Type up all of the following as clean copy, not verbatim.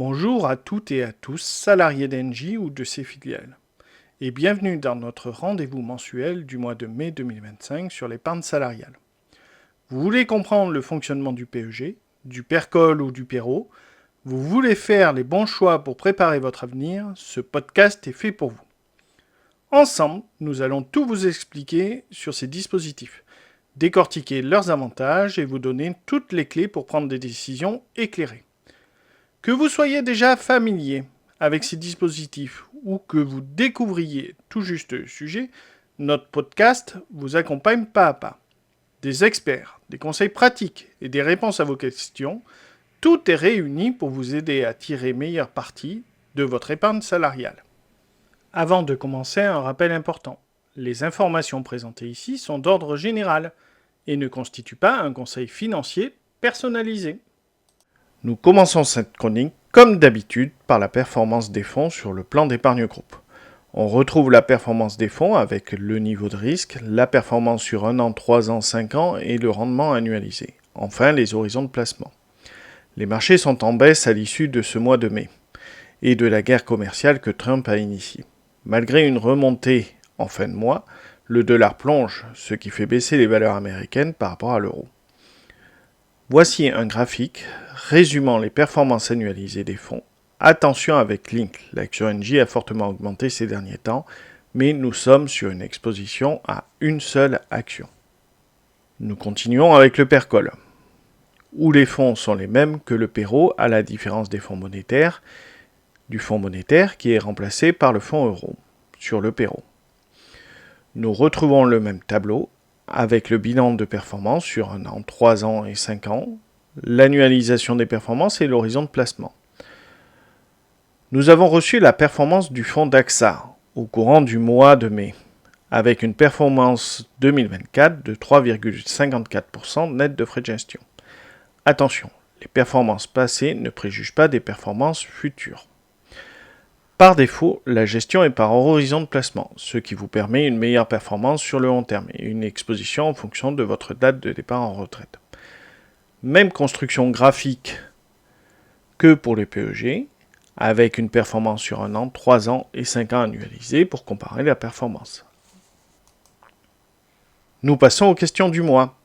Bonjour à toutes et à tous, salariés d'Engie ou de ses filiales, et bienvenue dans notre rendez-vous mensuel du mois de mai 2025 sur l'épargne salariale. Vous voulez comprendre le fonctionnement du PEG, du PERCOL ou du PERO, vous voulez faire les bons choix pour préparer votre avenir, ce podcast est fait pour vous. Ensemble, nous allons tout vous expliquer sur ces dispositifs, décortiquer leurs avantages et vous donner toutes les clés pour prendre des décisions éclairées. Que vous soyez déjà familier avec ces dispositifs ou que vous découvriez tout juste le sujet, notre podcast vous accompagne pas à pas. Des experts, des conseils pratiques et des réponses à vos questions, tout est réuni pour vous aider à tirer meilleur parti de votre épargne salariale. Avant de commencer, un rappel important. Les informations présentées ici sont d'ordre général et ne constituent pas un conseil financier personnalisé. Nous commençons cette chronique, comme d'habitude, par la performance des fonds sur le plan d'épargne groupe. On retrouve la performance des fonds avec le niveau de risque, la performance sur 1 an, 3 ans, 5 ans et le rendement annualisé. Enfin, les horizons de placement. Les marchés sont en baisse à l'issue de ce mois de mai et de la guerre commerciale que Trump a initiée. Malgré une remontée en fin de mois, le dollar plonge, ce qui fait baisser les valeurs américaines par rapport à l'euro. Voici un graphique résumant les performances annualisées des fonds. Attention avec Link, l'action Engie a fortement augmenté ces derniers temps, mais nous sommes sur une exposition à une seule action. Nous continuons avec le PERCOL, où les fonds sont les mêmes que le PERO à la différence des fonds monétaires, du fonds monétaire qui est remplacé par le fonds euro sur le PERO. Nous retrouvons le même tableau avec le bilan de performance sur 1 an, 3 ans et 5 ans, l'annualisation des performances et l'horizon de placement. Nous avons reçu la performance du fonds d'AXA au courant du mois de mai, avec une performance 2024 de 3,54% net de frais de gestion. Attention, les performances passées ne préjugent pas des performances futures. Par défaut, la gestion est par horizon de placement, ce qui vous permet une meilleure performance sur le long terme et une exposition en fonction de votre date de départ en retraite. Même construction graphique que pour les PEG, avec une performance sur 1 an, 3 ans et 5 ans annualisés pour comparer la performance. Nous passons aux questions du mois.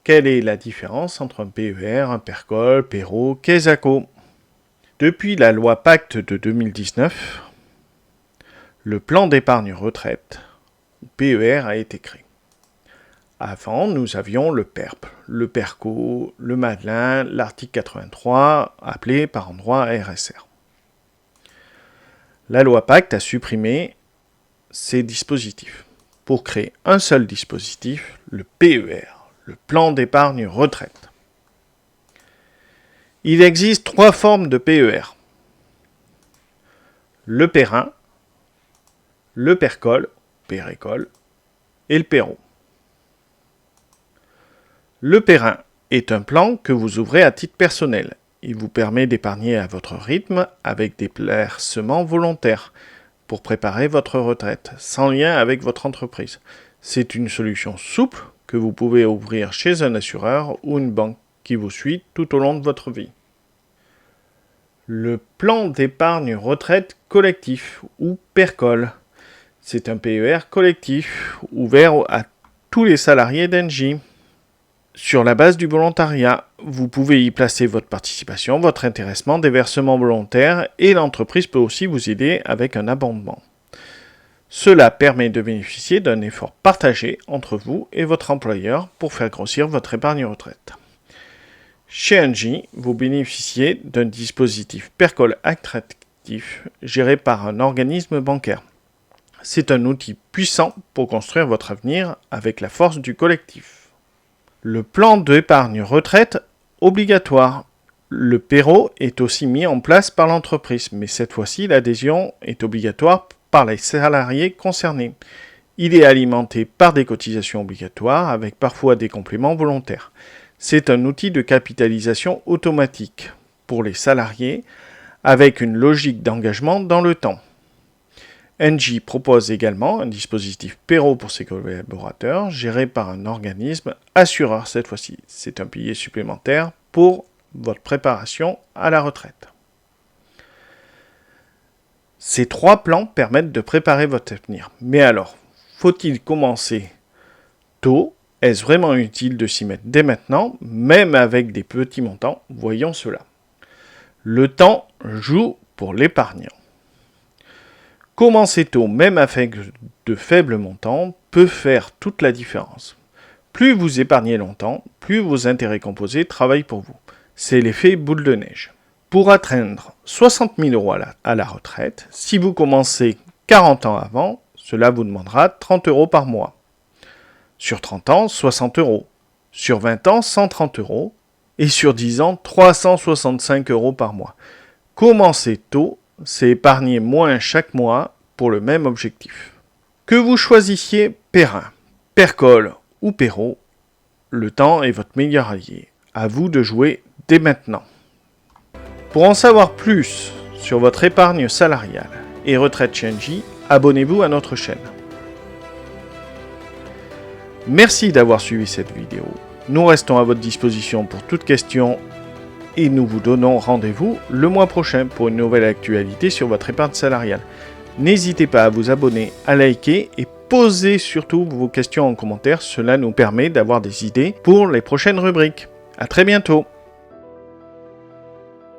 Quelle est la différence entre un PER, un PERCOL, PERO, KESACO ? Depuis la loi Pacte de 2019, le plan d'épargne retraite, ou PER, a été créé. Avant, nous avions le PERP, le PERCO, le Madelin, l'article 83, appelé par endroit RSR. La loi Pacte a supprimé ces dispositifs pour créer un seul dispositif, le PER, le plan d'épargne retraite. Il existe 3 formes de PER. Le PERIN, le PERCOL, PERECOL, et le PERO. Le PERIN est un plan que vous ouvrez à titre personnel. Il vous permet d'épargner à votre rythme avec des placements volontaires pour préparer votre retraite, sans lien avec votre entreprise. C'est une solution souple que vous pouvez ouvrir chez un assureur ou une banque qui vous suit tout au long de votre vie. Le plan d'épargne retraite collectif ou PERCOL. C'est un PER collectif ouvert à tous les salariés d'Engie. Sur la base du volontariat, vous pouvez y placer votre participation, votre intéressement, des versements volontaires et l'entreprise peut aussi vous aider avec un abondement. Cela permet de bénéficier d'un effort partagé entre vous et votre employeur pour faire grossir votre épargne retraite. Chez Engie, vous bénéficiez d'un dispositif PERCOL attractif géré par un organisme bancaire. C'est un outil puissant pour construire votre avenir avec la force du collectif. Le plan d'épargne retraite obligatoire. Le PERO est aussi mis en place par l'entreprise, mais cette fois-ci, l'adhésion est obligatoire par les salariés concernés. Il est alimenté par des cotisations obligatoires avec parfois des compléments volontaires. C'est un outil de capitalisation automatique pour les salariés avec une logique d'engagement dans le temps. Engie propose également un dispositif PERO pour ses collaborateurs, géré par un organisme assureur cette fois-ci. C'est un pilier supplémentaire pour votre préparation à la retraite. Ces 3 plans permettent de préparer votre avenir. Mais alors, faut-il commencer tôt? Est-ce vraiment utile de s'y mettre dès maintenant, même avec des petits montants? Voyons cela. Le temps joue pour l'épargnant. Commencer tôt, même avec de faibles montants, peut faire toute la différence. Plus vous épargnez longtemps, plus vos intérêts composés travaillent pour vous. C'est l'effet boule de neige. Pour atteindre 60 000 € à la retraite, si vous commencez 40 ans avant, cela vous demandera 30 € par mois. Sur 30 ans, 60 €. Sur 20 ans, 130 €. Et sur 10 ans, 365 € par mois. Commencer tôt, c'est épargner moins chaque mois pour le même objectif. Que vous choisissiez Perrin, Percol ou Perrault, le temps est votre meilleur allié. À vous de jouer dès maintenant. Pour en savoir plus sur votre épargne salariale et retraite Shenji, abonnez-vous à notre chaîne. Merci d'avoir suivi cette vidéo. Nous restons à votre disposition pour toute question et nous vous donnons rendez-vous le mois prochain pour une nouvelle actualité sur votre épargne salariale. N'hésitez pas à vous abonner, à liker et posez surtout vos questions en commentaire. Cela nous permet d'avoir des idées pour les prochaines rubriques. À très bientôt.